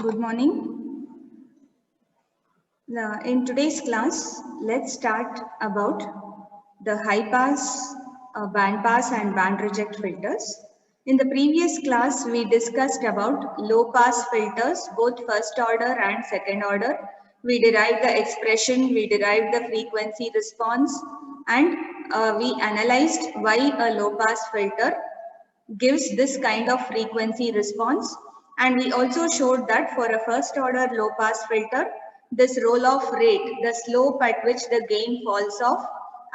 Good morning. In today's class, let's start about the high pass, band pass and band reject filters. In the previous class, we discussed about low pass filters, both first order and second order. We derived the expression, we derived the frequency response, and we analyzed why a low pass filter gives this kind of frequency response. And we also showed that for a first order low pass filter, this roll-off rate, the slope at which the gain falls off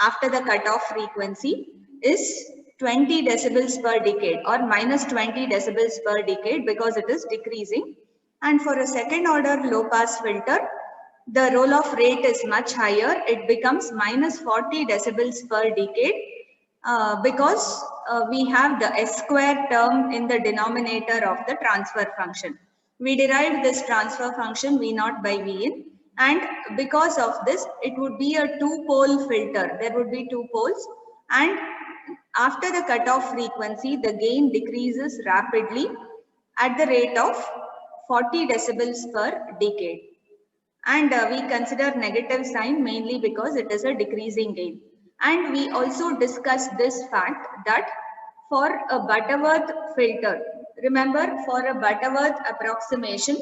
after the cutoff frequency is 20 decibels per decade or minus 20 decibels per decade because it is decreasing. And for a second order low pass filter, the roll-off rate is much higher. It becomes minus 40 decibels per decade because we have the S square term in the denominator of the transfer function. We derived this transfer function V naught by Vn, and because of this, it would be a two-pole filter. There would be two poles, and after the cutoff frequency, the gain decreases rapidly at the rate of 40 decibels per decade. And we consider negative sign mainly because it is a decreasing gain. And we also discussed this fact that for a Butterworth filter, remember for a Butterworth approximation,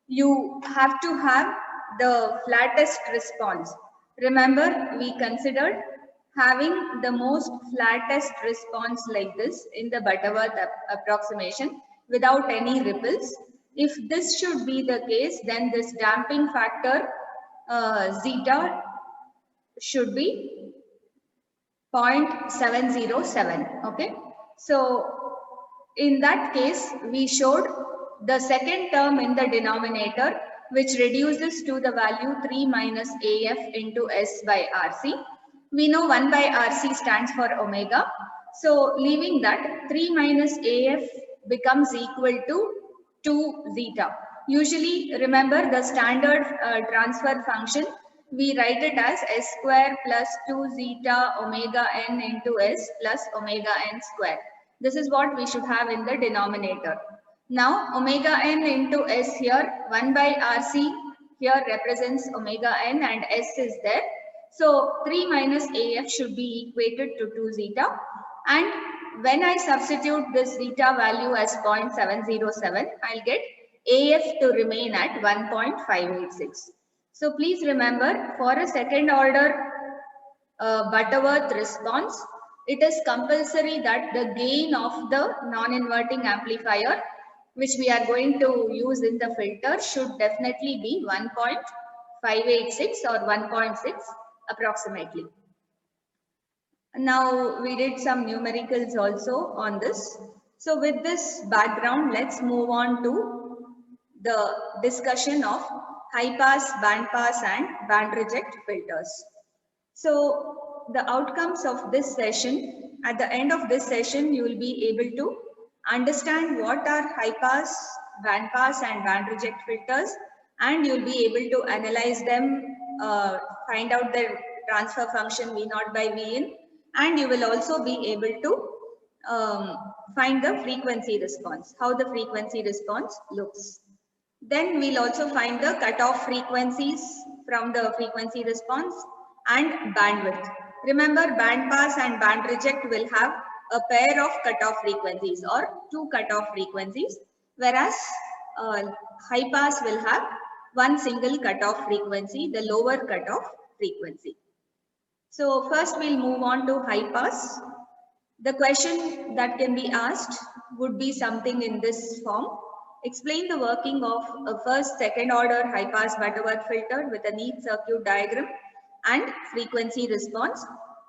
you have to have the flattest response. Remember, we considered having the most flattest response like this in the Butterworth approximation without any ripples. If this should be the case, then this damping factor zeta should be 0.707. Okay, so in that case, we showed the second term in the denominator, which reduces to the value 3 minus AF into S by RC. We know 1 by RC stands for omega. So leaving that, 3 minus AF becomes equal to 2 zeta. Usually, remember the standard transfer function, we write it as S square plus 2 zeta omega n into S plus omega n square. This is what we should have in the denominator. Now, omega n into S here, 1 by RC here represents omega n and S is there. So, 3 minus AF should be equated to 2 zeta. And when I substitute this zeta value as 0.707, I'll get AF to remain at 1.586. So please remember, for a second order Butterworth response, it is compulsory that the gain of the non-inverting amplifier, which we are going to use in the filter, should definitely be 1.586 or 1.6 approximately. Now we did some numericals also on this. So with this background, let's move on to the discussion of high pass, band pass and band reject filters. So the outcomes of this session, at the end of this session, you will be able to understand what are high pass, band pass and band reject filters, and you will be able to analyze them, find out their transfer function V naught by Vn, and you will also be able to find the frequency response, how the frequency response looks. Then we'll also find the cutoff frequencies from the frequency response and bandwidth. Remember, band pass and band reject will have a pair of cutoff frequencies or two cutoff frequencies, whereas high pass will have one single cutoff frequency, the lower cutoff frequency. So first we'll move on to high pass. The question that can be asked would be something in this form. Explain the working of a first, second order high pass Butterworth filter with a neat circuit diagram and frequency response.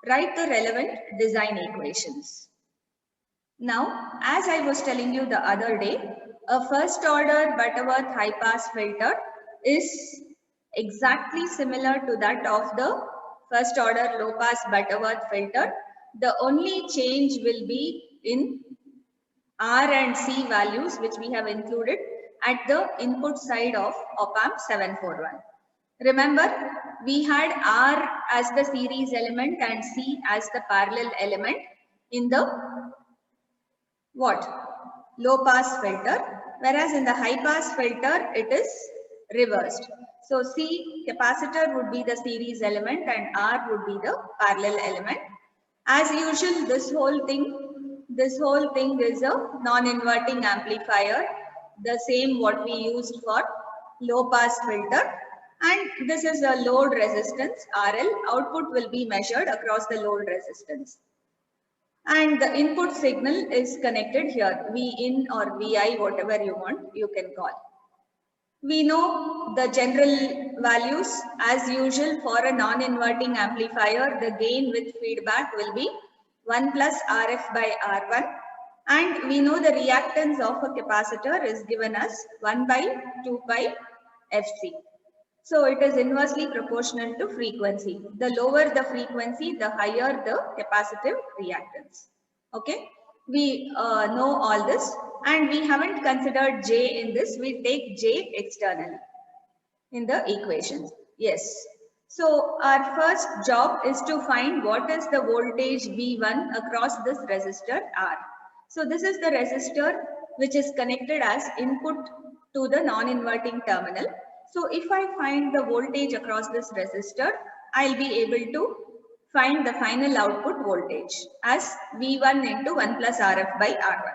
Write the relevant design equations. Now, as I was telling you the other day, a first order Butterworth high pass filter is exactly similar to that of the first order low pass Butterworth filter. The only change will be in R and C values, which we have included at the input side of op-amp 741. Remember, we had R as the series element and C as the parallel element in the what? Low pass filter, whereas in the high pass filter it is reversed. So C, capacitor would be the series element and R would be the parallel element. As usual, this whole thing is a non-inverting amplifier, the same what we used for low pass filter, and this is a load resistance RL. Output will be measured across the load resistance. And the input signal is connected here, Vin or Vi, whatever you want, you can call. We know the general values. As usual, for a non-inverting amplifier, the gain with feedback will be 1 plus Rf by R1. And we know the reactance of a capacitor is given as 1 by 2 pi Fc. So it is inversely proportional to frequency. The lower the frequency, the higher the capacitive reactance. Okay, we know all this, and we haven't considered J in this. We take J externally in the equations. Yes. So our first job is to find what is the voltage V1 across this resistor R. So this is the resistor which is connected as input to the non-inverting terminal. So if I find the voltage across this resistor, I'll be able to find the final output voltage as V1 into 1 plus Rf by R1.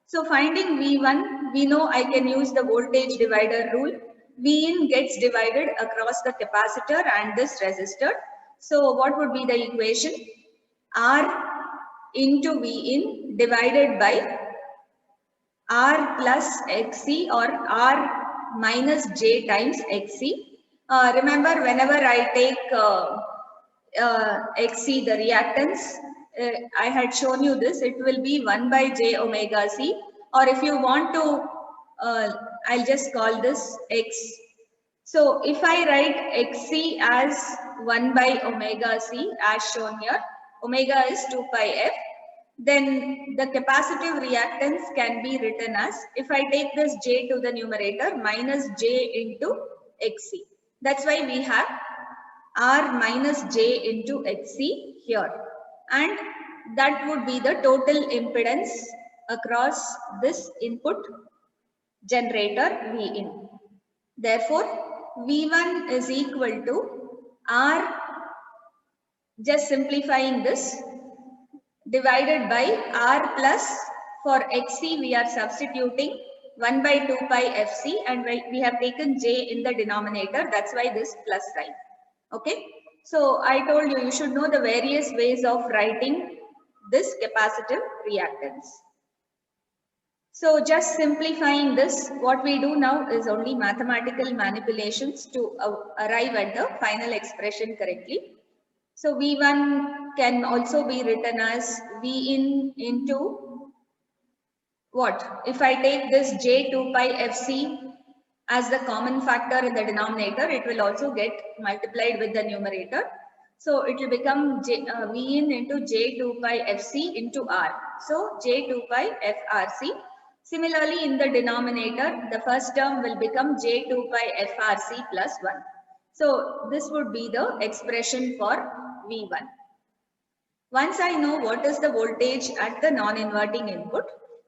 So finding V1, we know I can use the voltage divider rule. Vin gets divided across the capacitor and this resistor. So what would be the equation? R into Vin divided by R plus Xc or R minus J times Xc. Remember, whenever I take Xc, the reactance, I had shown you this, it will be 1 by J omega C, or if you want to, I'll just call this X. So if I write Xc as 1 by omega C as shown here, omega is 2 pi F, then the capacitive reactance can be written as, if I take this J to the numerator, minus J into Xc. That's why we have R minus J into Xc here. And that would be the total impedance across this input generator Vin. Therefore, V1 is equal to R, just simplifying this, divided by R plus, for Xc we are substituting 1 by 2 pi Fc, and we have taken J in the denominator, that's why this plus sign. Okay, so I told you, you should know the various ways of writing this capacitive reactance. So just simplifying this, what we do now is only mathematical manipulations to arrive at the final expression correctly. So V1 can also be written as Vin into what? If I take this J2 pi Fc as the common factor in the denominator, it will also get multiplied with the numerator. So it will become Vin into J2 pi Fc into R. So J2 pi FRC. Similarly, in the denominator, the first term will become J2 pi FRC plus 1. So this would be the expression for V1. Once I know what is the voltage at the non-inverting input,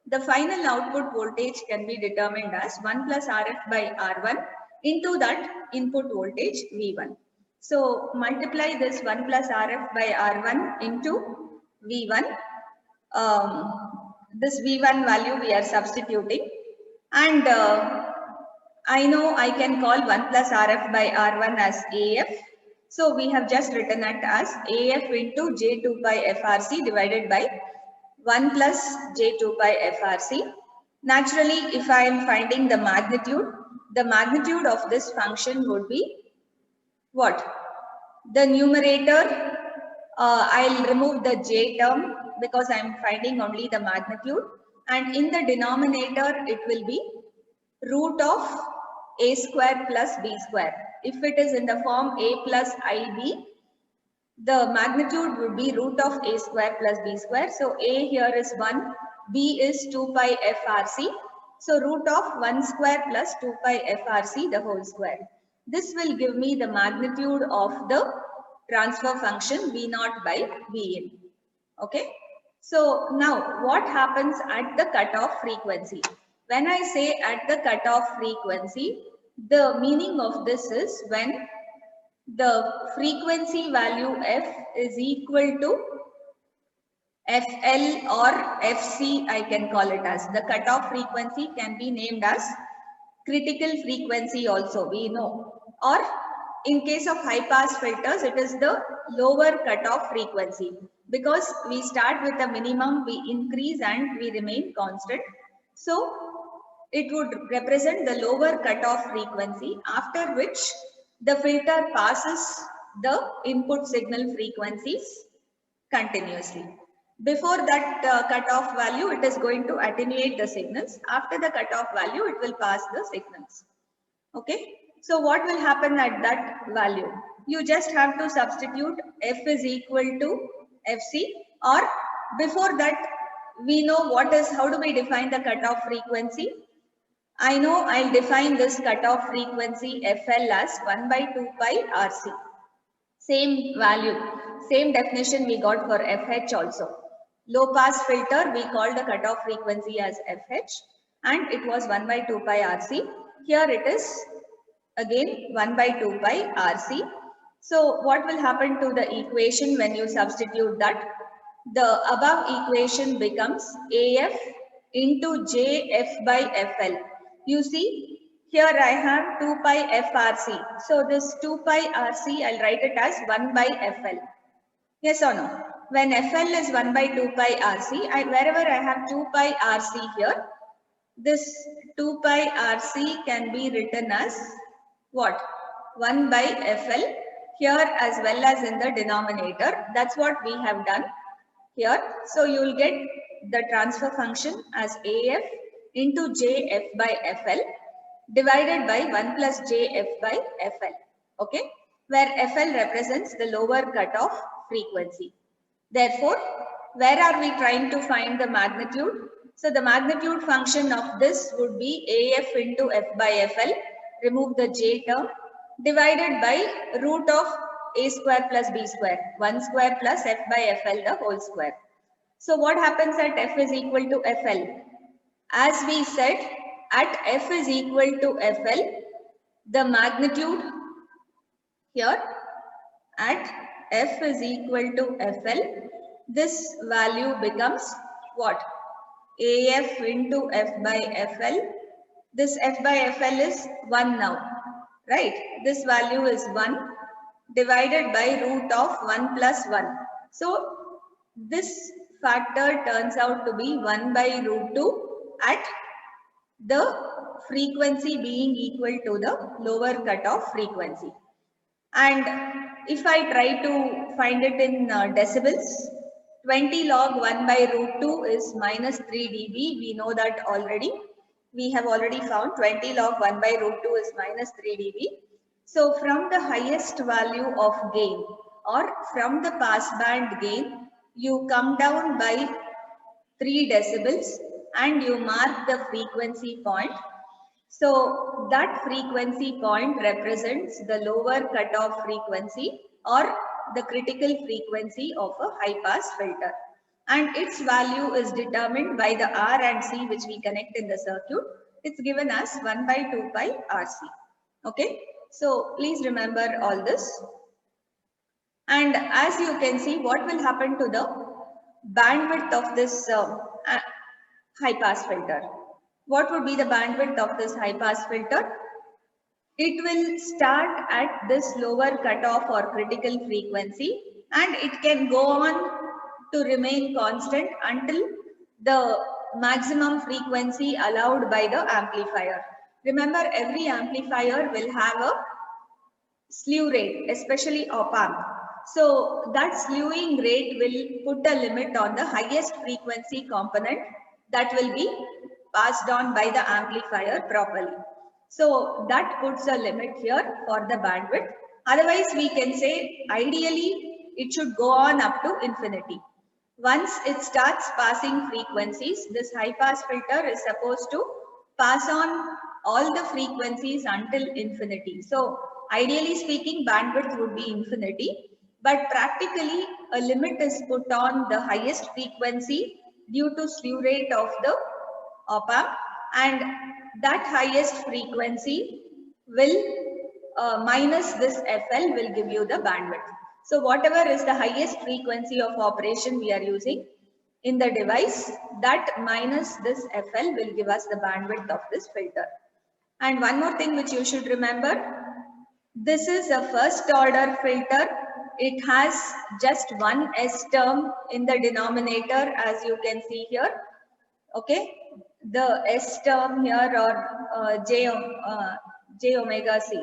the final output voltage can be determined as 1 plus Rf by R1 into that input voltage V1. So multiply this 1 plus Rf by R1 into V1. This V1 value we are substituting, and I know I can call 1 plus Rf by R1 as AF. So we have just written it as AF into J2 pi FRC divided by 1 plus J2 pi FRC. Naturally, if I am finding the magnitude of this function would be what? The numerator, I'll remove the J term because I am finding only the magnitude, and in the denominator it will be root of A square plus B square. If it is in the form A plus IB, the magnitude would be root of A square plus B square. So A here is 1, B is 2 pi FRC. So root of 1 square plus 2 pi FRC the whole square. This will give me the magnitude of the transfer function V0 by Vin. Okay. So now what happens at the cutoff frequency? When I say at the cutoff frequency, the meaning of this is when the frequency value f is equal to FL or FC, I can call it as. The cutoff frequency can be named as critical frequency also, we know. Or in case of high pass filters, it is the lower cutoff frequency. Because we start with a minimum, we increase and we remain constant. So it would represent the lower cutoff frequency, after which the filter passes the input signal frequencies continuously. Before that cutoff value, it is going to attenuate the signals. After the cutoff value, it will pass the signals. Okay. So what will happen at that value? You just have to substitute f is equal to fc, or before that, we know how do we define the cutoff frequency? I know I'll define this cutoff frequency FL as 1 by 2 pi RC. Same value, same definition we got for FH also. Low pass filter, we called the cutoff frequency as FH and it was 1 by 2 pi RC. Here it is again 1 by 2 pi RC. So what will happen to the equation when you substitute that? The above equation becomes AF into JF by FL. You see, here I have 2 pi FRC. So this 2 pi RC, I'll write it as 1 by FL. Yes or no? When FL is 1 by 2 pi RC, wherever I have 2 pi RC here, this 2 pi RC can be written as what? 1 by FL here as well as in the denominator. That's what we have done here. So you will get the transfer function as AF into JF by FL divided by 1 plus JF by FL. Okay, where FL represents the lower cutoff frequency. Therefore, where are we trying to find the magnitude? So the magnitude function of this would be AF into F by FL, remove the J term, divided by root of A square plus B square, 1 square plus F by FL the whole square. So what happens at F is equal to FL? As we said, at F is equal to FL, the magnitude here at F is equal to FL, this value becomes what? AF into F by FL. This F by FL is 1 now, right? This value is 1 divided by root of 1 plus 1. So this factor turns out to be 1 by root 2 at the frequency being equal to the lower cutoff frequency. And if I try to find it in decibels, 20 log 1 by root 2 is minus 3 dB. We know that already. We have already found 20 log 1 by root 2 is minus 3 dB. So from the highest value of gain or from the passband gain, you come down by 3 decibels and you mark the frequency point. So that frequency point represents the lower cutoff frequency or the critical frequency of a high pass filter. And its value is determined by the R and C which we connect in the circuit. It's given as 1 by 2 pi RC. Okay. So please remember all this. And as you can see, what will happen to the bandwidth of this high pass filter? What would be the bandwidth of this high pass filter? It will start at this lower cutoff or critical frequency and it can go on to remain constant until the maximum frequency allowed by the amplifier. Remember, every amplifier will have a slew rate, especially op-amp. So that slewing rate will put a limit on the highest frequency component that will be passed on by the amplifier properly. So that puts a limit here for the bandwidth. Otherwise, we can say ideally it should go on up to infinity. Once it starts passing frequencies, this high pass filter is supposed to pass on all the frequencies until infinity. So ideally speaking, bandwidth would be infinity, but practically a limit is put on the highest frequency due to slew rate of the op-amp, and that highest frequency will minus this FL will give you the bandwidth. So whatever is the highest frequency of operation we are using in the device, that minus this FL will give us the bandwidth of this filter. And one more thing which you should remember, this is a first order filter. It has just one S term in the denominator, as you can see here. Okay, the S term here, or J omega C,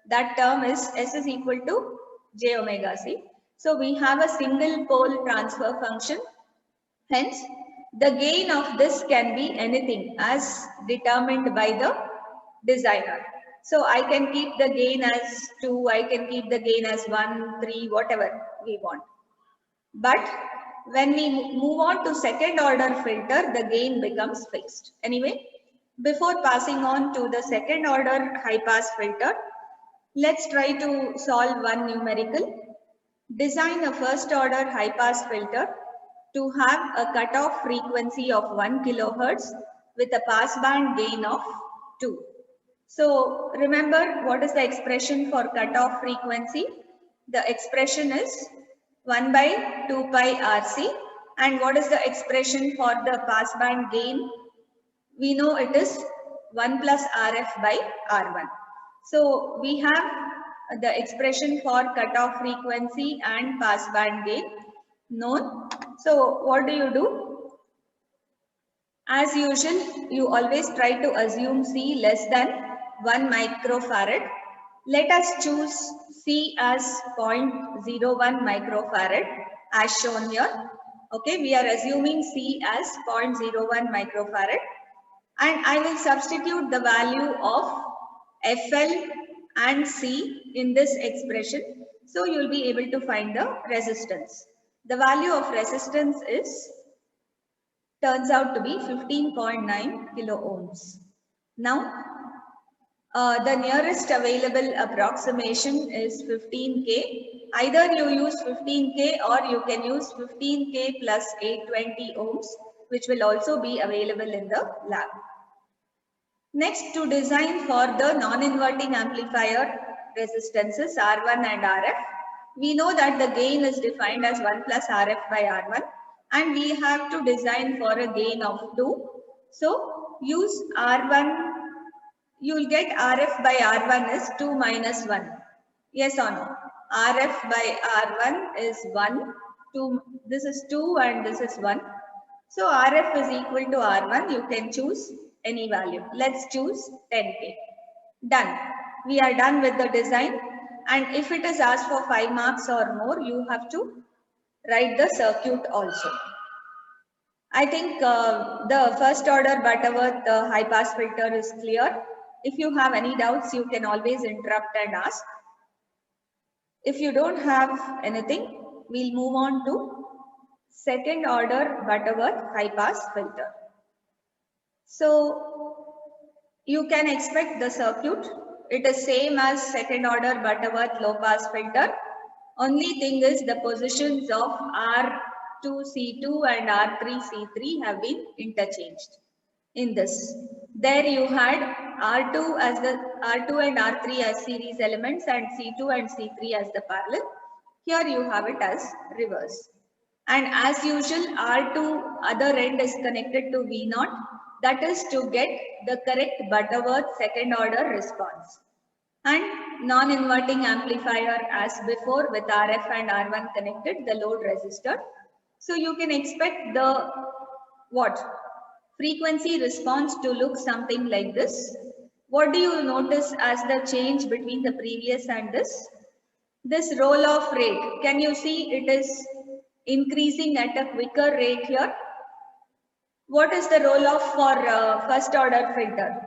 that term is S is equal to J omega C. So we have a single pole transfer function. Hence, the gain of this can be anything as determined by the designer. So I can keep the gain as 2, I can keep the gain as 1, 3, whatever we want. But when we move on to second order filter, the gain becomes fixed. Anyway, before passing on to the second order high pass filter, let's try to solve one numerical. Design a first order high pass filter to have a cutoff frequency of 1 kilohertz with a passband gain of 2. So remember, what is the expression for cutoff frequency? The expression is 1 by 2 pi RC. And what is the expression for the passband gain? We know it is 1 plus RF by R1. So we have the expression for cutoff frequency and passband gain known. So what do? As usual, you always try to assume C less than 1 microfarad. Let us choose C as 0.01 microfarad as shown here. Okay, we are assuming C as 0.01 microfarad, and I will substitute the value of FL and C in this expression. So you will be able to find the resistance. The value of resistance turns out to be 15.9 kilo ohms. Now, the nearest available approximation is 15K. Either you use 15K or you can use 15K plus 820 ohms, which will also be available in the lab. Next, to design for the non-inverting amplifier resistances R1 and RF, we know that the gain is defined as 1 plus RF by R1, and we have to design for a gain of 2. So use R1. You will get RF by R1 is 2 minus 1. Yes or no? RF by R1 is 1. 2, this is 2 and this is 1. So RF is equal to R1. You can choose any value. Let's choose 10K. Done. We are done with the design. And if it is asked for 5 marks or more, you have to write the circuit also. I think the first order Butterworth high pass filter is clear. If you have any doubts, you can always interrupt and ask. If you don't have anything, we'll move on to second order Butterworth high pass filter. So you can expect the circuit. It is same as second order Butterworth low pass filter. Only thing is the positions of R2C2 and R3C3 have been interchanged in this. There you had R2 and R3 as series elements and C2 and C3 as the parallel. Here you have it as reverse. And as usual, R2 other end is connected to V0. That is to get the correct Butterworth second order response. And non-inverting amplifier as before with RF and R1 connected, the load resistor. So you can expect the frequency response to look something like this. What do you notice as the change between the previous and this? This roll-off rate, can you see it is increasing at a quicker rate here? What is the roll-off for first order filter?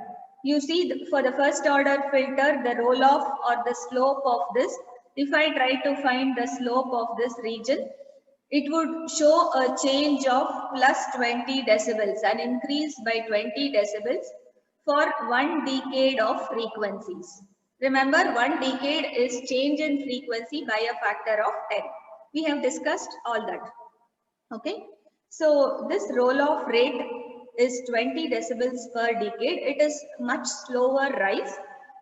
You see for the first order filter, the roll-off or the slope of this, if I try to find the slope of this region, it would show a change of plus 20 decibels, an increase by 20 decibels for 1 decade of frequencies. Remember, 1 decade is change in frequency by a factor of 10. We have discussed all that. Okay. So this roll-off rate is 20 decibels per decade. It is much slower rise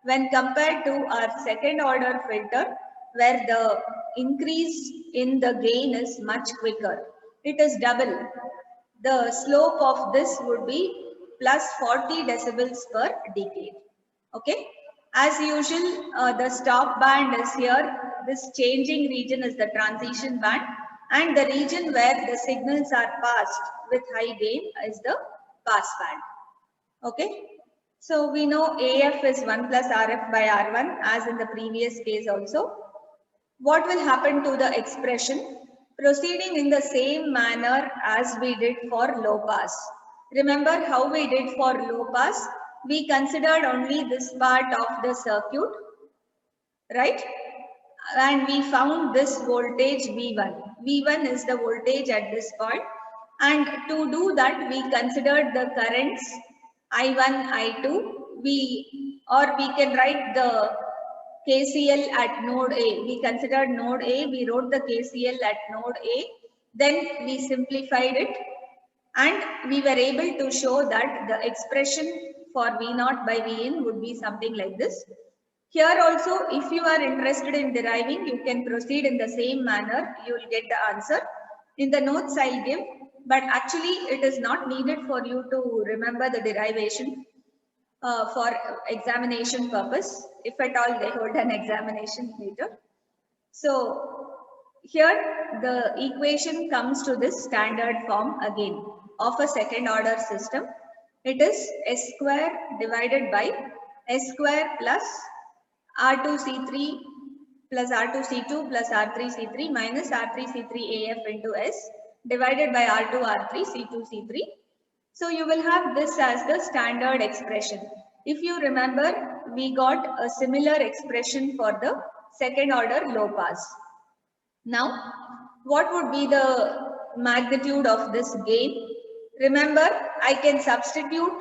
when compared to our second order filter, where the increase in the gain is much quicker. It is double. The slope of this would be plus 40 decibels per decade. Okay. As usual, the stop band is here. This changing region is the transition band, and the region where the signals are passed with high gain is the pass band. Okay. So we know AF is 1 plus RF by R1 as in the previous case also. What will happen to the expression? Proceeding in the same manner as we did for low pass. Remember how we did for low pass? We considered only this part of the circuit, right? And we found this voltage V1. V1 is the voltage at this point. And to do that, we considered the currents I1, I2. We can write the KCL at node A. We considered node A. We wrote the KCL at node A. Then we simplified it. And we were able to show that the expression for V0 by Vin would be something like this. Here also, if you are interested in deriving, you can proceed in the same manner. You will get the answer. In the notes I'll give, but actually it is not needed for you to remember the derivation for examination purpose, if at all they hold an examination later. So here the equation comes to this standard form again of a second order system. It is S square divided by S square plus R2C3 plus R2C2 plus R3C3 minus R3C3AF into S divided by R2, R3, C2, C3. So you will have this as the standard expression. If you remember, we got a similar expression for the second order low pass. Now, what would be the magnitude of this gain? Remember, I can substitute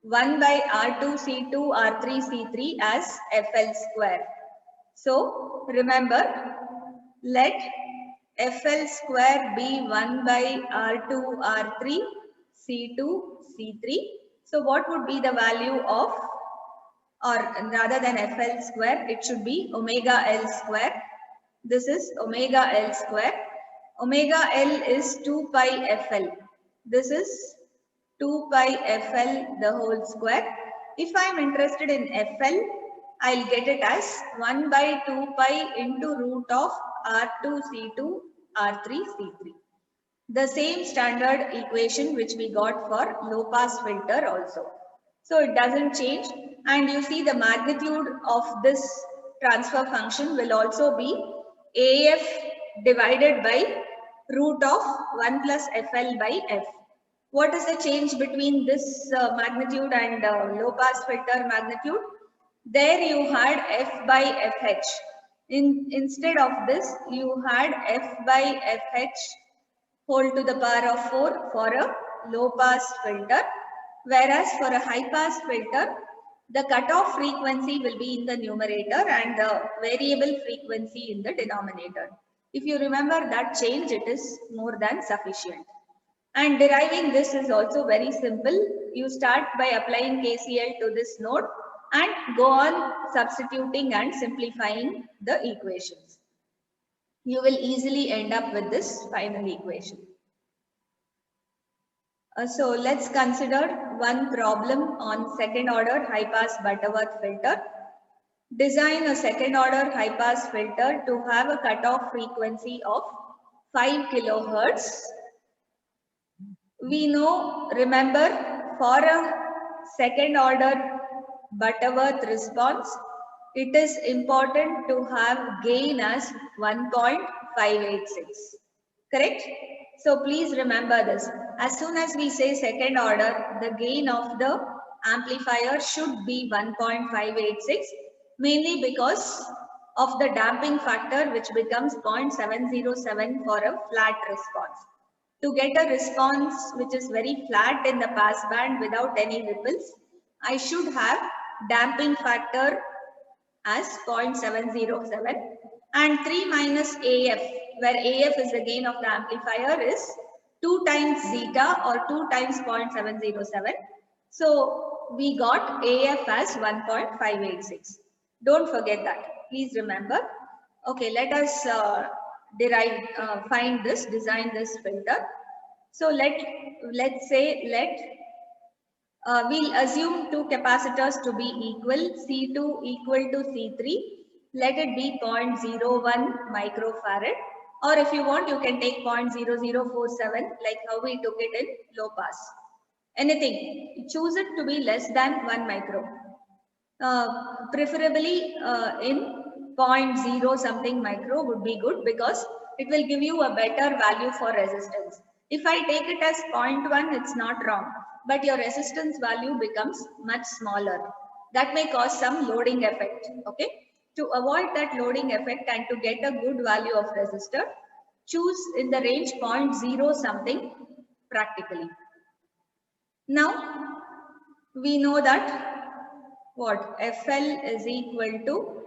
1 by R2C2 R3C3 as FL square. So remember, let FL square be 1 by R2 R3 C2 C3. So what would be the value of, or rather than FL square, it should be omega L square. This is omega L square. Omega L is 2 pi FL. This is 2 pi FL the whole square. If I am interested in FL, I'll get it as 1 by 2 pi into root of R2 C2 R3 C3. The same standard equation which we got for low pass filter also. So it doesn't change, and you see the magnitude of this transfer function will also be AF divided by root of 1 plus FL by F. What is the change between this magnitude and low pass filter magnitude? There you had F by FH. Instead of this, you had F by FH whole to the power of 4 for a low pass filter. Whereas for a high pass filter, the cutoff frequency will be in the numerator and the variable frequency in the denominator. If you remember that change, it is more than sufficient. And deriving this is also very simple. You start by applying KCL to this node and go on substituting and simplifying the equations. You will easily end up with this final equation. So let's consider one problem on second order high pass Butterworth filter. Design a second order high pass filter to have a cutoff frequency of 5 kilohertz. We know, remember, for a second order Butterworth response, it is important to have gain as 1.586. Correct? So please remember this. As soon as we say second order, the gain of the amplifier should be 1.586, mainly because of the damping factor, which becomes 0.707 for a flat response. To get a response which is very flat in the pass band without any ripples, I should have damping factor as 0.707 and 3 minus AF, where AF is the gain of the amplifier, is 2 times zeta or 2 times 0.707. So we got AF as 1.586. Don't forget that. Please remember. Okay, let us design this filter. So let's say we'll assume two capacitors to be equal, C2 equal to C3. Let it be 0.01 microfarad. Or if you want, you can take 0.0047 like how we took it in low pass. Anything, choose it to be less than 1 micro. Preferably in 0.0 something micro would be good because it will give you a better value for resistance. If I take it as 0.1, it's not wrong, but your resistance value becomes much smaller. That may cause some loading effect. Okay. To avoid that loading effect and to get a good value of resistor, choose in the range 0.0 something practically. Now, we know that what FL is equal to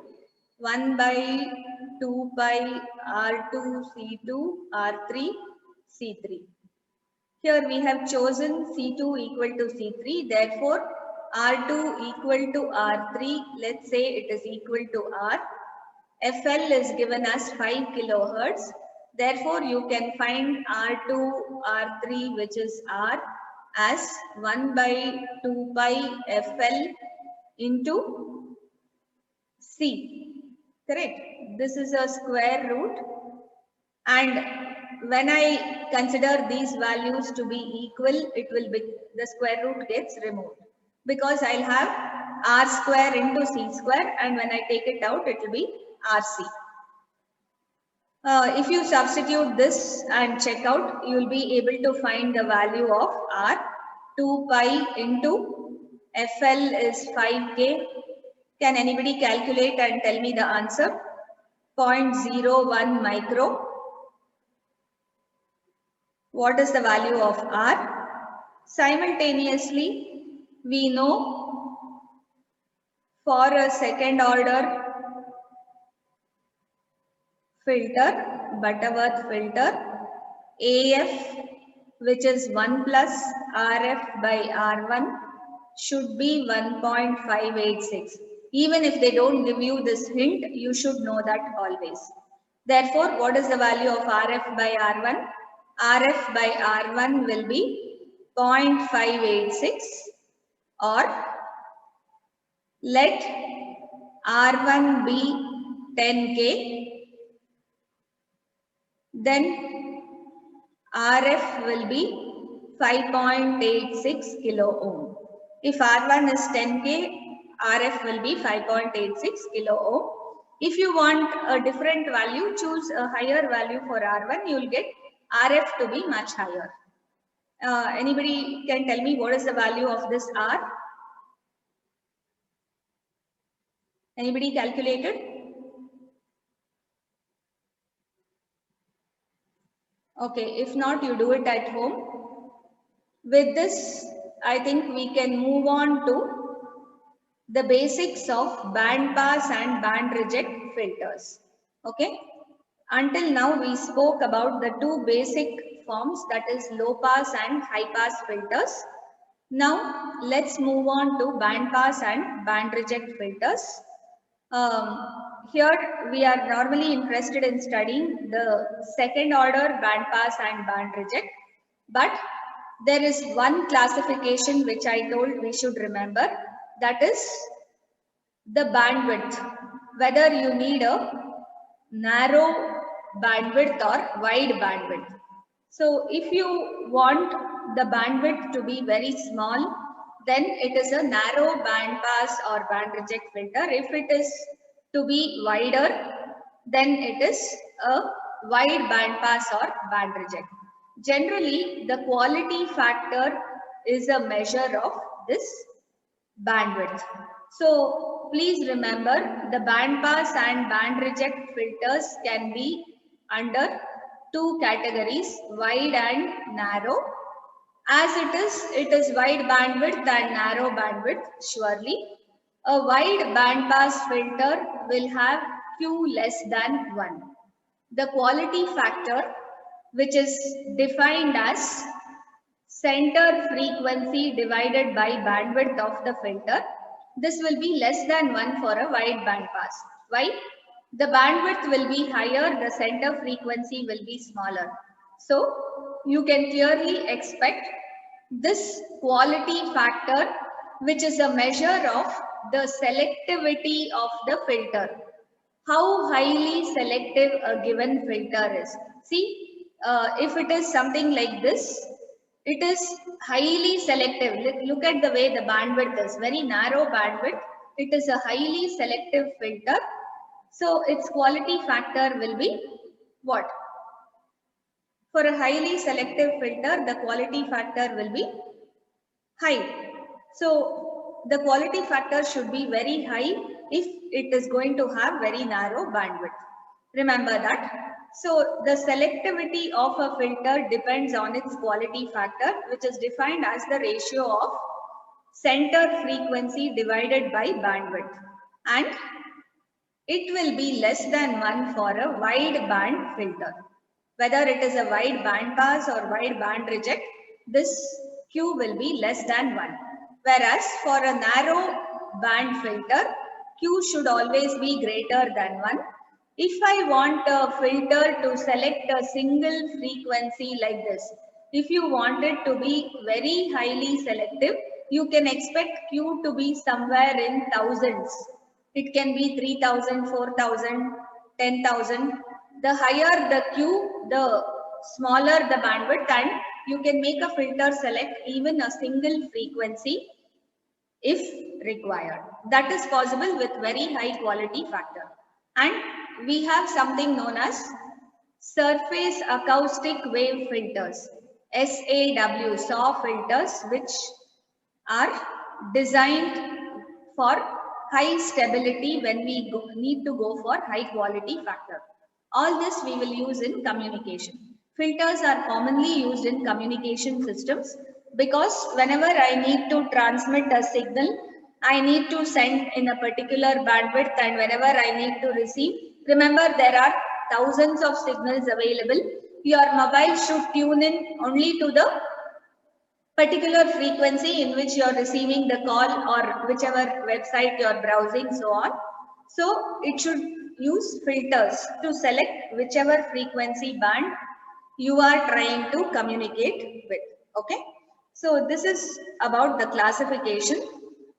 1 by 2 pi R2 C2 R3 C3. Here we have chosen C2 equal to C3. Therefore, R2 equal to R3. Let's say it is equal to R. FL is given as 5 kilohertz. Therefore, you can find R2, R3, which is R, as 1 by 2 pi FL into C. Correct? This is a square root. And when I consider these values to be equal, it will be the square root gets removed because I'll have R square into C square, and when I take it out, it will be RC. If you substitute this and check out, you will be able to find the value of R. 2 pi into FL is 5K. Can anybody calculate and tell me the answer? 0.01 micro. What is the value of R? Simultaneously, we know for a second order filter, Butterworth filter, AF, which is 1 plus RF by R1, should be 1.586. Even if they don't give you this hint, you should know that always. Therefore, what is the value of RF by R1? RF by R1 will be 0.586, or let R1 be 10K, then RF will be 5.86 kilo ohm. If R1 is 10K, RF will be 5.86 kilo ohm. If you want a different value, choose a higher value for R1, you will get RF to be much higher. Anybody can tell me what is the value of this R? Anybody calculated? Okay, if not, you do it at home. With this, I think we can move on to the basics of band pass and band reject filters. Okay. Until now, we spoke about the two basic forms, that is low pass and high pass filters. Now, let's move on to band pass and band reject filters. Here, we are normally interested in studying the second order band pass and band reject. But there is one classification which I told we should remember, that is the bandwidth, whether you need a narrow bandwidth or wide bandwidth. So if you want the bandwidth to be very small, then it is a narrow band pass or band reject filter. If it is to be wider, then it is a wide band pass or band reject. Generally, the quality factor is a measure of this bandwidth. So please remember, the band pass and band reject filters can be under two categories, wide and narrow. As it is wide bandwidth and narrow bandwidth, surely. A wide band pass filter will have Q less than 1. The quality factor which is defined as center frequency divided by bandwidth of the filter. This will be less than 1 for a wide band pass. Why? The bandwidth will be higher, the center frequency will be smaller. So you can clearly expect this quality factor, which is a measure of the selectivity of the filter. How highly selective a given filter is. See, if it is something like this, it is highly selective. Look at the way the bandwidth is, very narrow bandwidth. It is a highly selective filter. So its quality factor will be what? For a highly selective filter, the quality factor will be high. So the quality factor should be very high if it is going to have very narrow bandwidth. Remember that. So the selectivity of a filter depends on its quality factor, which is defined as the ratio of center frequency divided by bandwidth. And it will be less than 1 for a wide band filter. Whether it is a wide band pass or wide band reject, this Q will be less than 1. Whereas for a narrow band filter, Q should always be greater than 1. If I want a filter to select a single frequency like this, if you want it to be very highly selective, you can expect Q to be somewhere in thousands. It can be 3,000, 4,000, 10,000. The higher the Q, the smaller the bandwidth, and you can make a filter select even a single frequency if required. That is possible with very high quality factor. And we have something known as surface acoustic wave filters, SAW filters, which are designed for high stability when we need to go for high quality factor. All this we will use in communication. Filters are commonly used in communication systems because whenever I need to transmit a signal, I need to send in a particular bandwidth, and whenever I need to receive, remember there are thousands of signals available. Your mobile should tune in only to the particular frequency in which you are receiving the call or whichever website you are browsing, so on. So it should use filters to select whichever frequency band you are trying to communicate with. Okay. So this is about the classification.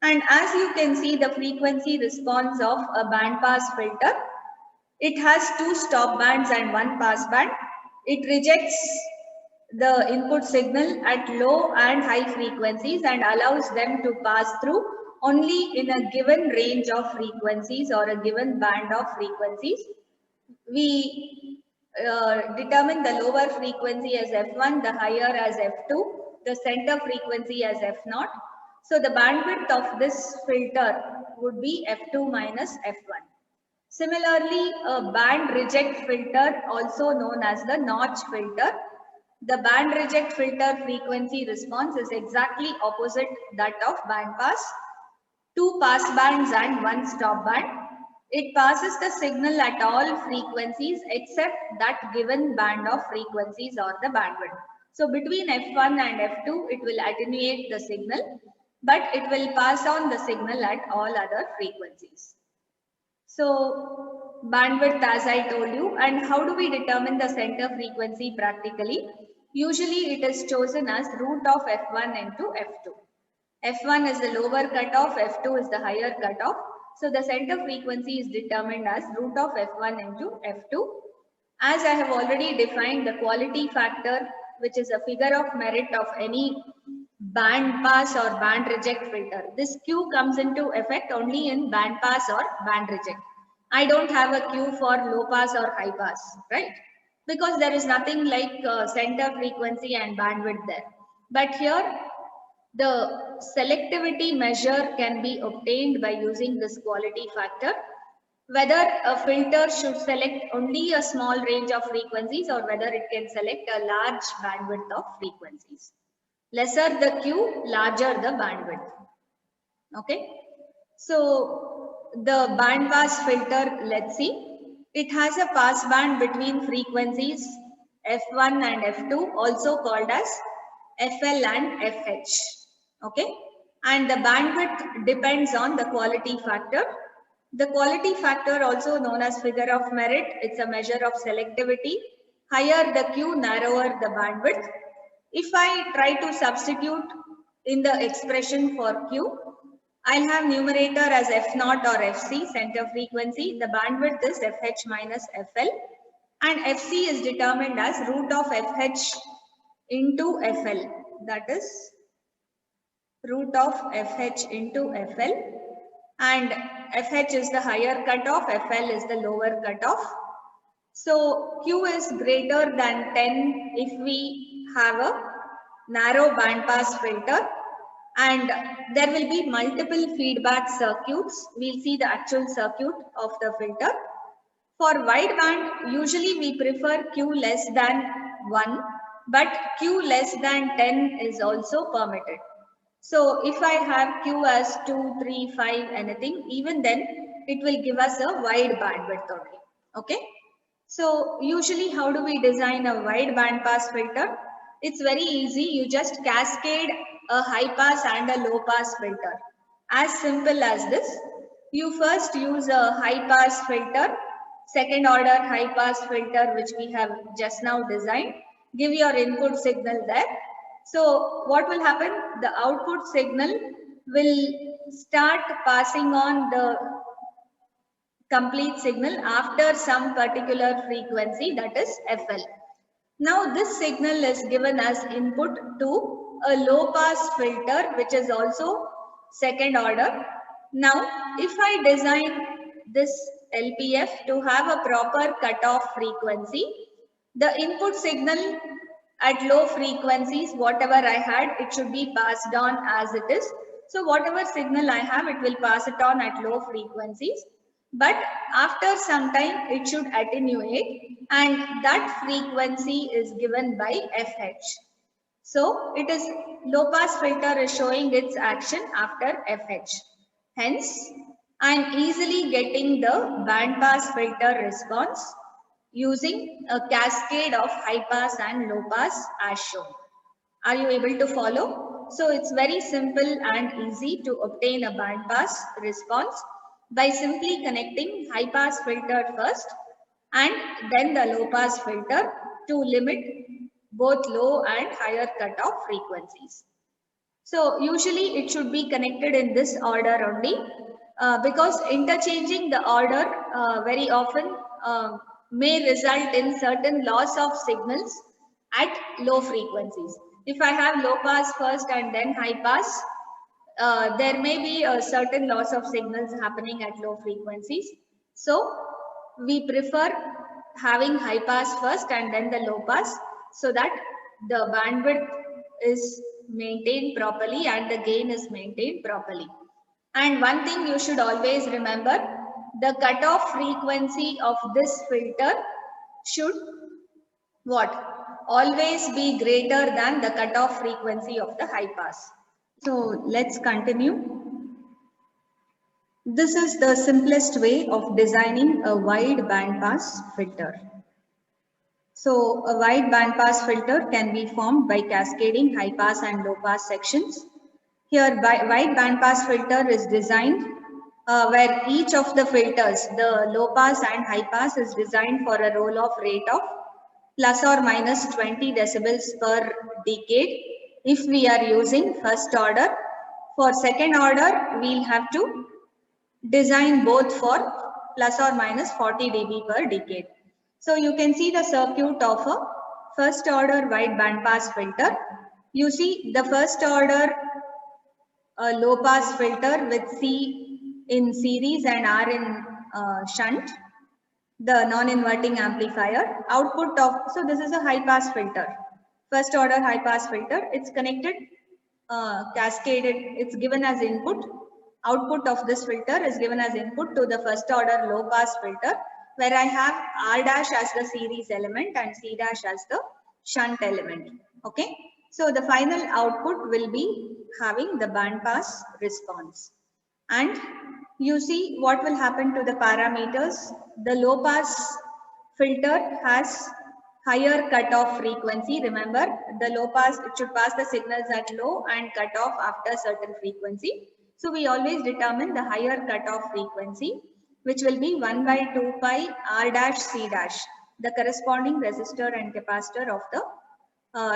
And as you can see, the frequency response of a band pass filter, it has 2 stop bands and 1 pass band. It rejects the input signal at low and high frequencies and allows them to pass through only in a given range of frequencies or a given band of frequencies. We determine the lower frequency as F1, the higher as F2, the center frequency as F0. So the bandwidth of this filter would be F2 minus F1. Similarly, a band reject filter, also known as the notch filter, the band reject filter frequency response is exactly opposite that of band pass. 2 pass bands and 1 stop band. It passes the signal at all frequencies except that given band of frequencies or the bandwidth. So between F1 and F2, it will attenuate the signal, but it will pass on the signal at all other frequencies. So bandwidth, as I told you, and how do we determine the center frequency practically? Usually it is chosen as root of F1 into F2. F1 is the lower cutoff, F2 is the higher cutoff. So the center frequency is determined as root of F1 into F2. As I have already defined the quality factor, which is a figure of merit of any band pass or band reject filter. This Q comes into effect only in band pass or band reject. I don't have a Q for low pass or high pass, right? Because there is nothing like center frequency and bandwidth there. But here, the selectivity measure can be obtained by using this quality factor. Whether a filter should select only a small range of frequencies or whether it can select a large bandwidth of frequencies. Lesser the Q, larger the bandwidth. Okay. So the band pass filter, let's see. It has a pass band between frequencies F1 and F2, also called as FL and FH. Okay, and the bandwidth depends on the quality factor. The quality factor, also known as figure of merit, it's a measure of selectivity. Higher the Q, narrower the bandwidth. If I try to substitute in the expression for Q, I'll have numerator as F0 or FC, center frequency. The bandwidth is FH minus FL, and FC is determined as root of FH into FL. That is root of FH into FL, and FH is the higher cutoff, FL is the lower cutoff. So Q is greater than 10 if we have a narrow bandpass filter, and there will be multiple feedback circuits. We'll see the actual circuit of the filter. For wideband, usually we prefer Q less than 1, but Q less than 10 is also permitted. So if I have Q as 2, 3, 5, anything, even then it will give us a wide bandwidth only. Okay. So usually how do we design a wide band pass filter? It's very easy. You just cascade a high pass and a low pass filter. As simple as this. You first use a high pass filter, second order high pass filter, which we have just now designed. Give your input signal there. So what will happen? The output signal will start passing on the complete signal after some particular frequency, that is FL. Now this signal is given as input to a low pass filter, which is also second order. Now if I design this LPF to have a proper cutoff frequency, the input signal at low frequencies, whatever I had, it should be passed on as it is. So whatever signal I have, it will pass it on at low frequencies. But after some time, it should attenuate, and that frequency is given by FH. So it is low pass filter is showing its action after FH. Hence, I am easily getting the band pass filter response using a cascade of high pass and low pass as shown. Are you able to follow? So it's very simple and easy to obtain a band pass response by simply connecting high pass filter first and then the low pass filter to limit both low and higher cutoff frequencies. So usually it should be connected in this order only because interchanging the order very often may result in certain loss of signals at low frequencies. If I have low pass first and then high pass, there may be a certain loss of signals happening at low frequencies. So we prefer having high pass first and then the low pass so that the bandwidth is maintained properly and the gain is maintained properly. And one thing you should always remember, the cutoff frequency of this filter should what? Always be greater than the cutoff frequency of the high pass. So let's continue. This is the simplest way of designing a wide band pass filter. So a wide band pass filter can be formed by cascading high pass and low pass sections. Here wide band pass filter is designed where each of the filters, the low pass and high pass, is designed for a roll-off rate of plus or minus 20 decibels per decade. If we are using first order, for second order, we'll have to design both for plus or minus 40 dB per decade. So you can see the circuit of a first order wide band pass filter. You see the first order low pass filter with C in series and R in shunt, the non-inverting amplifier. Output of, so this is a high pass filter, first order high pass filter. It's connected, cascaded, it's given as input. Output of this filter is given as input to the first order low pass filter, where I have R dash as the series element and C dash as the shunt element. Okay. So the final output will be having the band pass response. And you see what will happen to the parameters. The low pass filter has higher cutoff frequency. Remember, the low pass, it should pass the signals at low and cut off after certain frequency. So we always determine the higher cutoff frequency, which will be 1 by 2 pi R dash C dash, the corresponding resistor and capacitor of the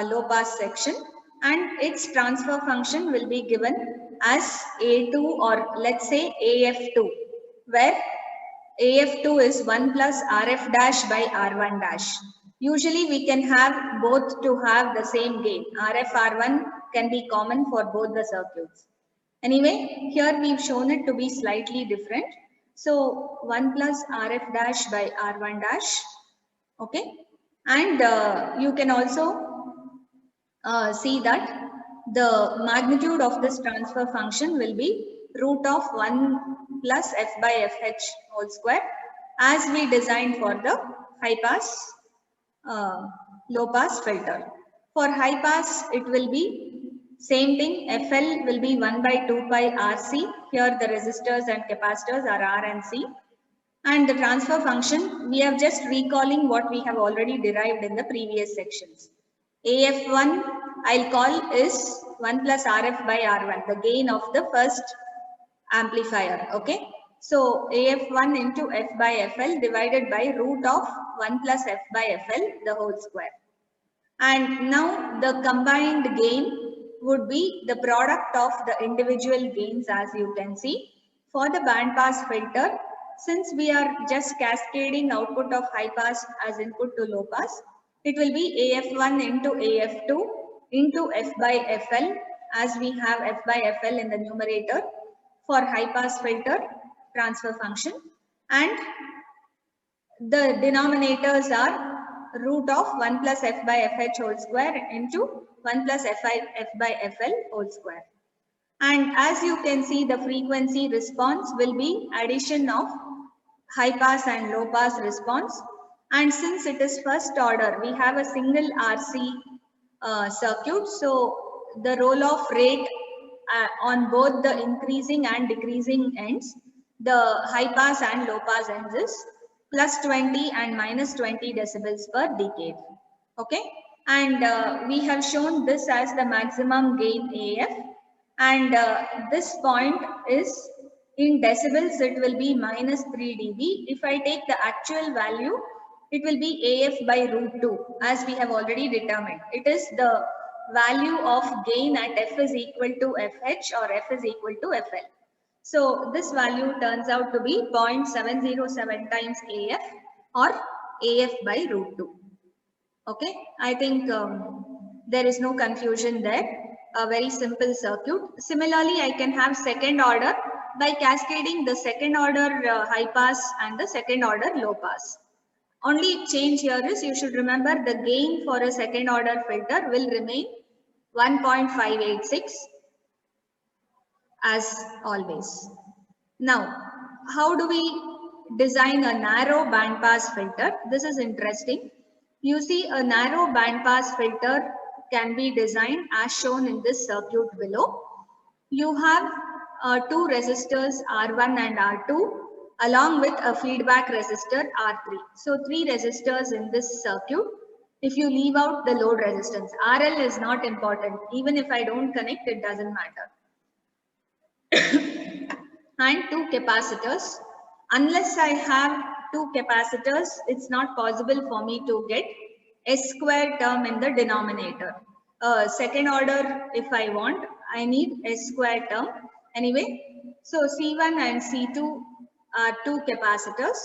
low pass section, and its transfer function will be given as A2 or let's say AF2, where AF2 is 1 plus RF dash by R1 dash. Usually we can have both to have the same gain. RF R1 can be common for both the circuits. Anyway, here we've shown it to be slightly different. So 1 plus RF dash by R1 dash. Okay. And you can also see that the magnitude of this transfer function will be root of 1 plus f by fh whole square, as we designed for the high pass low pass filter. For high pass, it will be same thing. FL will be 1 by 2 pi RC. Here the resistors and capacitors are R and C. And the transfer function, we are just recalling what we have already derived in the previous sections. AF1 I'll call is 1 plus RF by R1, the gain of the first amplifier. Okay. So AF1 into F by FL divided by root of 1 plus F by FL the whole square. And now the combined gain would be the product of the individual gains, as you can see. For the band pass filter, since we are just cascading output of high pass as input to low pass, it will be AF1 into AF2 into F by FL, as we have F by FL in the numerator for high pass filter transfer function, and the denominators are root of 1 plus f by fh whole square into 1 plus f by fl whole square. And as you can see, the frequency response will be addition of high pass and low pass response. And since it is first order, we have a single RC circuit. So the roll off rate on both the increasing and decreasing ends, the high pass and low pass ends is plus 20 and minus 20 decibels per decade. Okay. And we have shown this as the maximum gain AF. And this point is in decibels, it will be minus 3 dB. If I take the actual value, it will be AF by root 2, as we have already determined. It is the value of gain at F is equal to FH or F is equal to FL. So this value turns out to be 0.707 times AF or AF by root 2. Okay, I think there is no confusion there. A very simple circuit. Similarly, I can have second order by cascading the second order high pass and the second order low pass. Only change here is you should remember the gain for a second order filter will remain 1.586 as always. Now, how do we design a narrow band pass filter? This is interesting. You see, a narrow band pass filter can be designed as shown in this circuit below. You have two resistors R1 and R2 along with a feedback resistor R3. So 3 resistors in this circuit. If you leave out the load resistance, RL is not important. Even if I don't connect, it doesn't matter. And 2 capacitors. Unless I have 2 capacitors, it's not possible for me to get S square term in the denominator. Second order, if I want, I need S square term. Anyway, so C1 and C2 are 2 capacitors.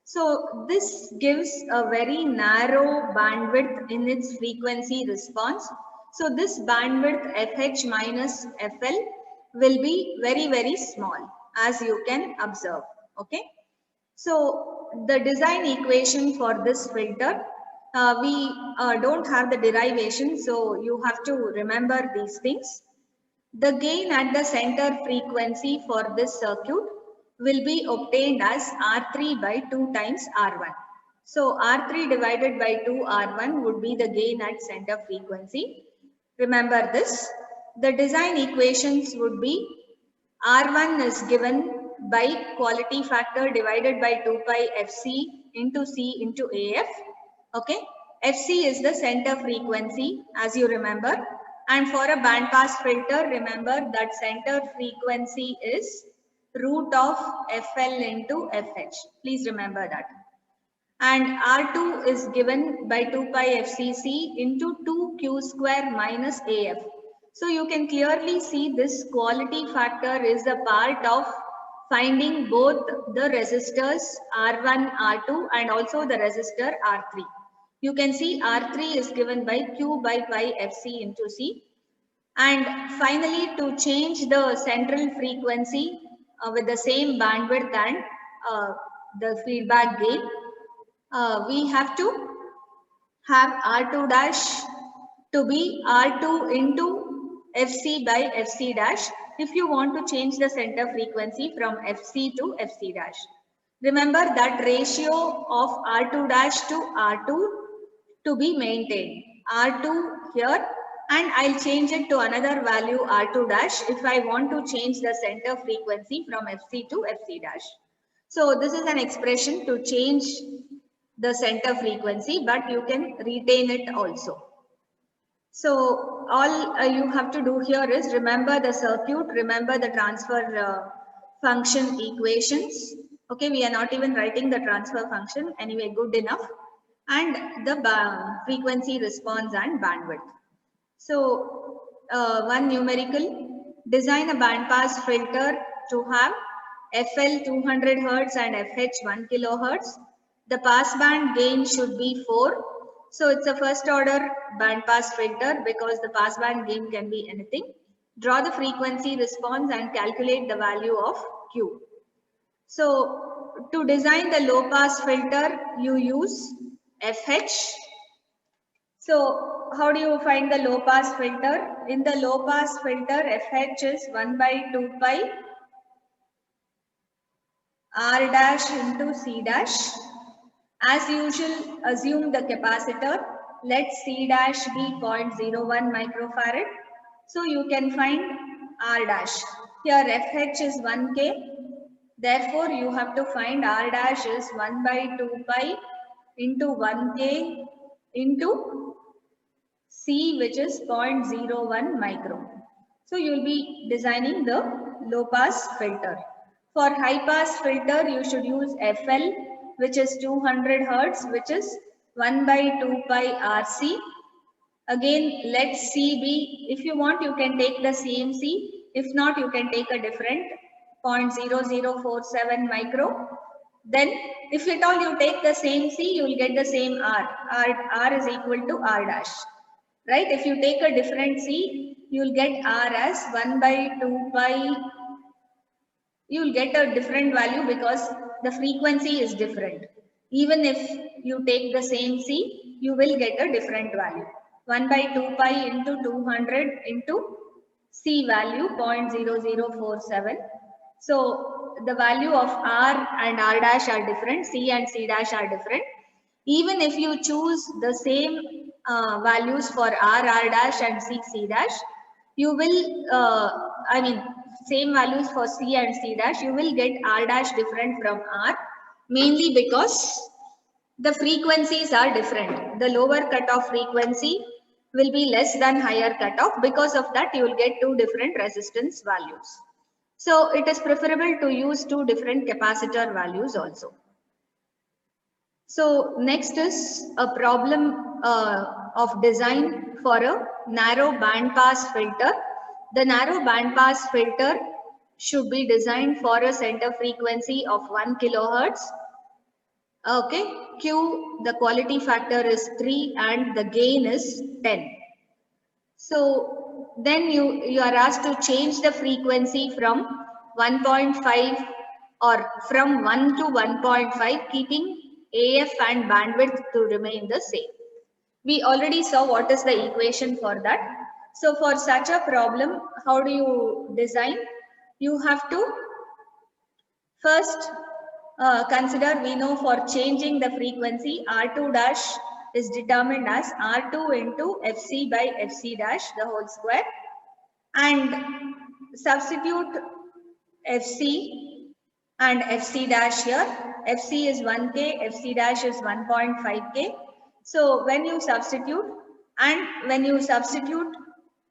So this gives a very narrow bandwidth in its frequency response. So this bandwidth FH minus FL will be very, very small, as you can observe. Okay. So the design equation for this filter, we don't have the derivation, so you have to remember these things. The gain at the center frequency for this circuit will be obtained as R3 by 2 times R1. So R3 divided by 2 R1 would be the gain at center frequency. Remember this. The design equations would be R1 is given by quality factor divided by 2 pi FC into C into AF. Okay. FC is the center frequency, as you remember. And for a band pass filter, remember that center frequency is root of FL into FH. Please remember that. And R2 is given by 2 pi FCC into 2Q square minus AF. So you can clearly see this quality factor is a part of finding both the resistors R1, R2 and also the resistor R3. You can see R3 is given by Q by pi FC into C. And finally, to change the central frequency with the same bandwidth and the feedback gain, we have to have R2 dash to be R2 into FC by FC dash if you want to change the center frequency from FC to FC dash. Remember that ratio of R2 dash to R2 to be maintained. R2 here, and I'll change it to another value R2 dash if I want to change the center frequency from FC to FC dash. So this is an expression to change the center frequency, but you can retain it also. So all you have to do here is remember the circuit, remember the transfer function equations. Okay, we are not even writing the transfer function anyway, good enough. And the frequency response and bandwidth. So one numerical, design a band pass filter to have FL 200 Hertz and FH 1 kilohertz. The pass band gain should be 4. So it's a first order band pass filter because the pass band gain can be anything. Draw the frequency response and calculate the value of Q. So to design the low pass filter, you use FH. So how do you find the low pass filter? In the low pass filter, FH is 1 by 2 pi R dash into C dash. As usual, assume the capacitor. Let C dash be 0.01 microfarad. So you can find R dash. Here FH is 1K. Therefore, you have to find R dash is 1 by 2 pi into 1K into C, which is 0.01 micro. So you will be designing the low pass filter. For high pass filter, you should use FL, which is 200 Hertz, which is 1 by 2 pi RC. Again, let C be, if you want, you can take the same C. If not, you can take a different 0.0047 micro. Then, if at all you take the same C, you will get the same R. R is equal to R dash. Right? If you take a different C, you will get R as 1 by 2 pi. You will get a different value because the frequency is different. Even if you take the same C, you will get a different value. 1 by 2 pi into 200 into C value 0.0047. So the value of R and R dash are different, C and C dash are different. Even if you choose the same values for R dash and C dash, you will, same values for C and C dash, you will get R dash different from R, mainly because the frequencies are different. The lower cutoff frequency will be less than higher cutoff. Because of that, you will get two different resistance values. So it is preferable to use two different capacitor values also. So next is a problem of design for a narrow band pass filter. The narrow band pass filter should be designed for a center frequency of 1 kilohertz. Okay, Q, the quality factor is 3 and the gain is 10. So then you are asked to change the frequency from 1.5 or from 1 to 1.5, keeping AF and bandwidth to remain the same. We already saw what is the equation for that. So for such a problem, how do you design? You have to first consider, we know for changing the frequency, R2 dash is determined as R2 into FC by FC dash the whole square, and substitute FC and FC dash here. FC is 1K, FC dash is 1.5K. So when you substitute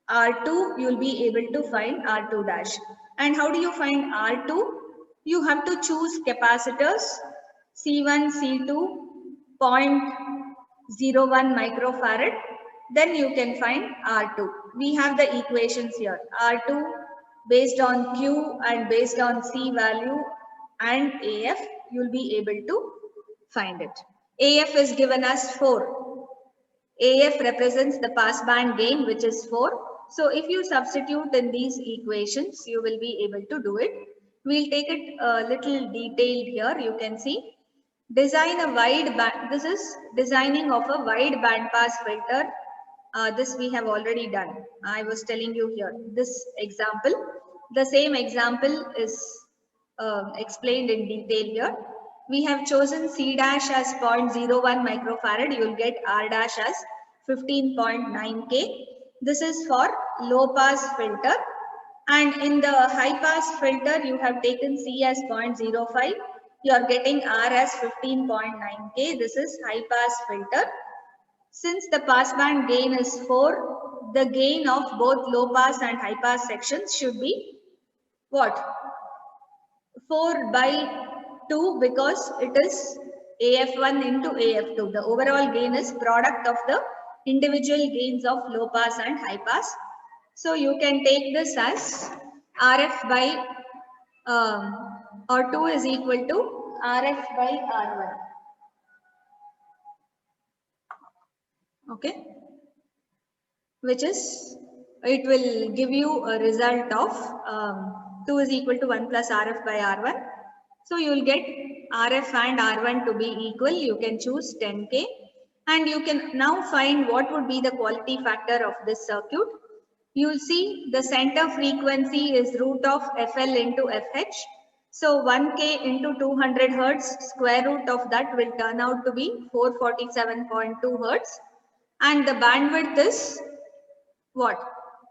R2, you'll be able to find R2 dash. And how do you find R2? You have to choose capacitors C1, C2, 0.01 microfarad. Then you can find R2. We have the equations here. R2 based on Q and based on C value and AF, you'll be able to find it. AF is given as 4. AF represents the passband gain, which is 4. So if you substitute in these equations, you will be able to do it. We'll take it a little detailed here. You can see. Design a wide band. This is designing of a wide band pass filter. This we have already done. I was telling you here. This example. The same example is explained in detail here. We have chosen C dash as 0.01 microfarad. You will get R dash as 15.9 K. This is for low pass filter. And in the high pass filter, you have taken C as 0.05. You are getting R as 15.9 K. This is high pass filter. Since the passband gain is 4, the gain of both low pass and high pass sections should be what? 4 by 2, because it is AF1 into AF2. The overall gain is product of the individual gains of low pass and high pass. So you can take this as RF by R2 is equal to RF by R1. Okay, which is, it will give you a result of 2 is equal to 1 plus RF by R1. So you will get RF and R1 to be equal. You can choose 10K, and you can now find what would be the quality factor of this circuit. You will see the center frequency is root of FL into FH. So 1K into 200 Hertz, square root of that will turn out to be 447.2 Hertz. And the bandwidth is what?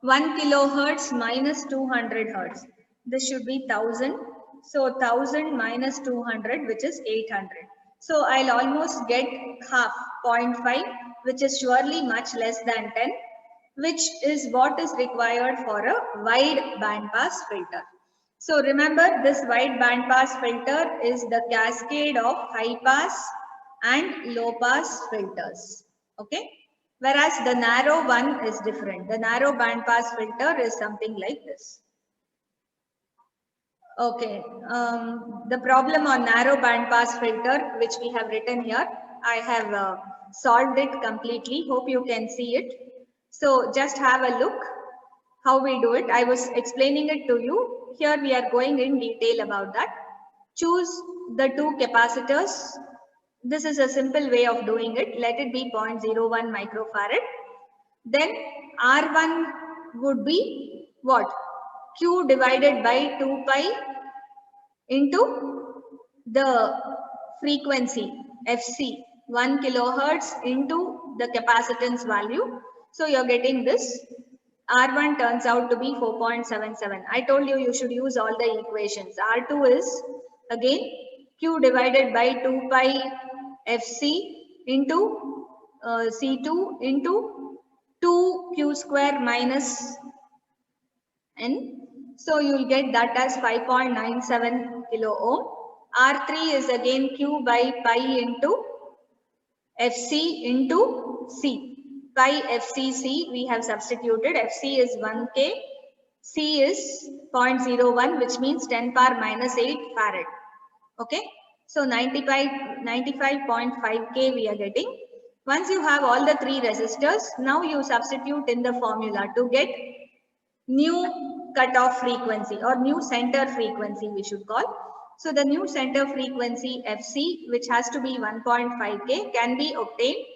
1 kilohertz minus 200 Hertz. This should be 1000. So 1000 minus 200, which is 800. So I'll almost get half, 0.5, which is surely much less than 10, which is what is required for a wide bandpass filter. So remember, this wide bandpass filter is the cascade of high pass and low pass filters. Okay. Whereas the narrow one is different. The narrow bandpass filter is something like this. Okay, the problem on narrow bandpass filter, which we have written here, I have solved it completely. Hope you can see it. So just have a look how we do it. I was explaining it to you. Here we are going in detail about that. Choose the two capacitors. This is a simple way of doing it. Let it be 0.01 microfarad. Then R1 would be what? Q divided by 2 pi into the frequency FC, 1 kilohertz into the capacitance value. So you're getting this. R1 turns out to be 4.77. I told you you should use all the equations. R2 is again Q divided by 2 pi FC into C2 into 2Q square minus N. So you will get that as 5.97 kilo ohm. R3 is again Q by pi into FC into C. Pi FCC we have substituted. FC is 1K. C is 0.01, which means 10 power minus 8 farad. Okay. So 95.5K we are getting. Once you have all the three resistors, now you substitute in the formula to get new cutoff frequency or new center frequency we should call. So the new center frequency FC, which has to be 1.5K, can be obtained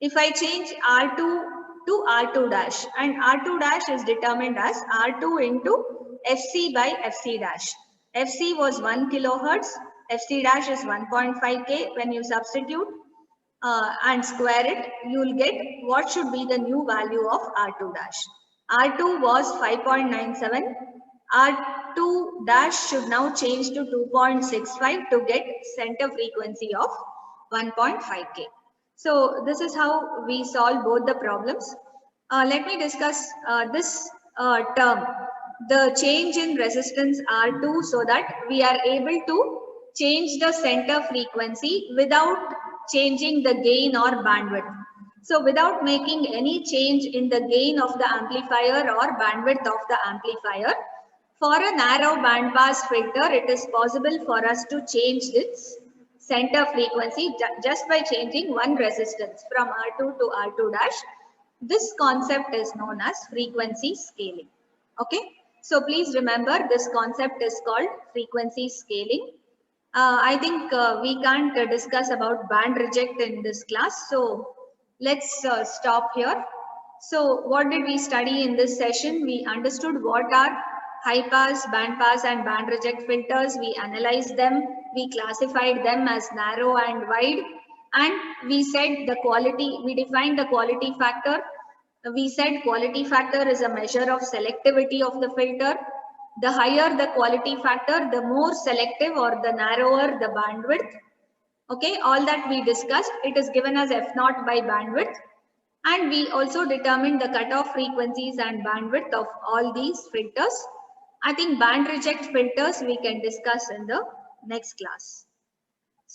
if I change R2 to R2 dash, and R2 dash is determined as R2 into FC by FC dash. FC was 1 kilohertz, FC dash is 1.5K. When you substitute and square it, you will get what should be the new value of R2 dash. R2 was 5.97. R2 dash should now change to 2.65 to get center frequency of 1.5K. So this is how we solve both the problems. Let me discuss this term, the change in resistance R2, so that we are able to change the center frequency without changing the gain or bandwidth. So without making any change in the gain of the amplifier or bandwidth of the amplifier, for a narrow bandpass filter, it is possible for us to change its center frequency just by changing one resistance from R2 to R2 dash. This concept is known as frequency scaling. Okay, so please remember this concept is called frequency scaling. I think we can't discuss about band reject in this class, so let's stop here. So what did we study in this session? We understood what are high pass, band pass and band reject filters. We analyzed them, we classified them as narrow and wide, and we said the quality, we defined the quality factor. We said quality factor is a measure of selectivity of the filter. The higher the quality factor, the more selective or the narrower the bandwidth. Okay, all that we discussed, it is given as F0 by bandwidth. And we also determined the cutoff frequencies and bandwidth of all these filters. I think band reject filters we can discuss in the next class.